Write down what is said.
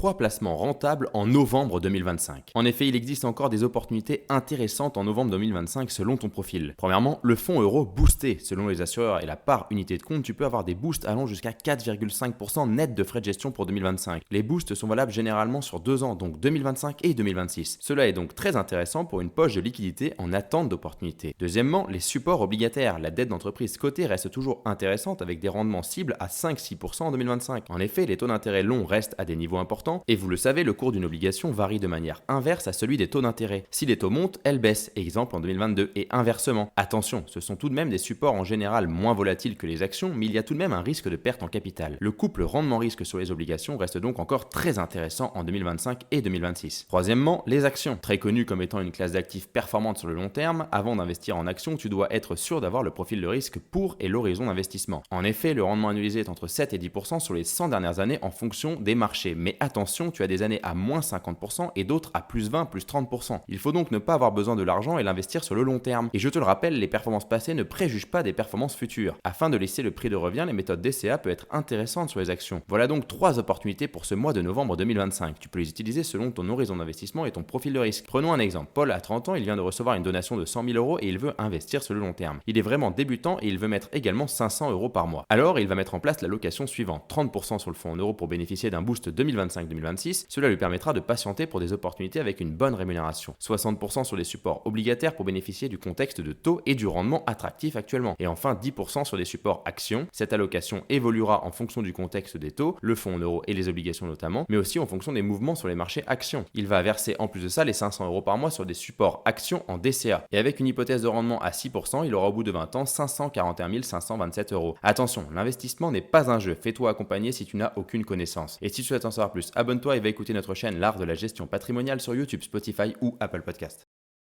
3 placements rentables en novembre 2025. En effet, il existe encore des opportunités intéressantes en novembre 2025 selon ton profil. Premièrement, le fonds euro boosté. Selon les assureurs et la part unité de compte, tu peux avoir des boosts allant jusqu'à 4,5% net de frais de gestion pour 2025. Les boosts sont valables généralement sur 2 ans, donc 2025 et 2026. Cela est donc très intéressant pour une poche de liquidité en attente d'opportunités. Deuxièmement, les supports obligataires. La dette d'entreprise cotée reste toujours intéressante avec des rendements cibles à 5-6% en 2025. En effet, les taux d'intérêt longs restent à des niveaux importants et vous le savez, le cours d'une obligation varie de manière inverse à celui des taux d'intérêt. Si les taux montent, elles baissent, exemple en 2022, et inversement. Attention, ce sont tout de même des supports en général moins volatiles que les actions, mais il y a tout de même un risque de perte en capital. Le couple rendement-risque sur les obligations reste donc encore très intéressant en 2025 et 2026. Troisièmement, les actions. Très connues comme étant une classe d'actifs performante sur le long terme, avant d'investir en actions, tu dois être sûr d'avoir le profil de risque pour et l'horizon d'investissement. En effet, le rendement annualisé est entre 7 et 10% sur les 100 dernières années en fonction des marchés. Mais attention, tu as des années à moins 50% et d'autres à plus 20, plus 30%. Il faut donc ne pas avoir besoin de l'argent et l'investir sur le long terme. Et je te le rappelle, les performances passées ne préjugent pas des performances futures. Afin de laisser le prix de revient, les méthodes DCA peuvent être intéressantes sur les actions. Voilà donc 3 opportunités pour ce mois de novembre 2025. Tu peux les utiliser selon ton horizon d'investissement et ton profil de risque. Prenons un exemple. Paul a 30 ans, il vient de recevoir une donation de 100 000 euros et il veut investir sur le long terme. Il est vraiment débutant et il veut mettre également 500 euros par mois. Alors, il va mettre en place la location suivante. 30% sur le fonds en euros pour bénéficier d'un boost 2025-2026. Cela lui permettra de patienter pour des opportunités avec une bonne rémunération. 60% sur les supports obligataires pour bénéficier du contexte de taux et du rendement attractif actuellement. Et enfin 10% sur les supports actions. Cette allocation évoluera en fonction du contexte des taux, le fonds en euros et les obligations notamment, mais aussi en fonction des mouvements sur les marchés actions. Il va verser en plus de ça les 500 euros par mois sur des supports actions en DCA. Et avec une hypothèse de rendement à 6%, il aura au bout de 20 ans 541 527 euros. Attention, l'investissement n'est pas un jeu. Fais-toi accompagner si tu n'as aucune connaissance. Et si tu souhaites en savoir plus, abonne-toi et va écouter notre chaîne L'Art de la Gestion Patrimoniale sur YouTube, Spotify ou Apple Podcast.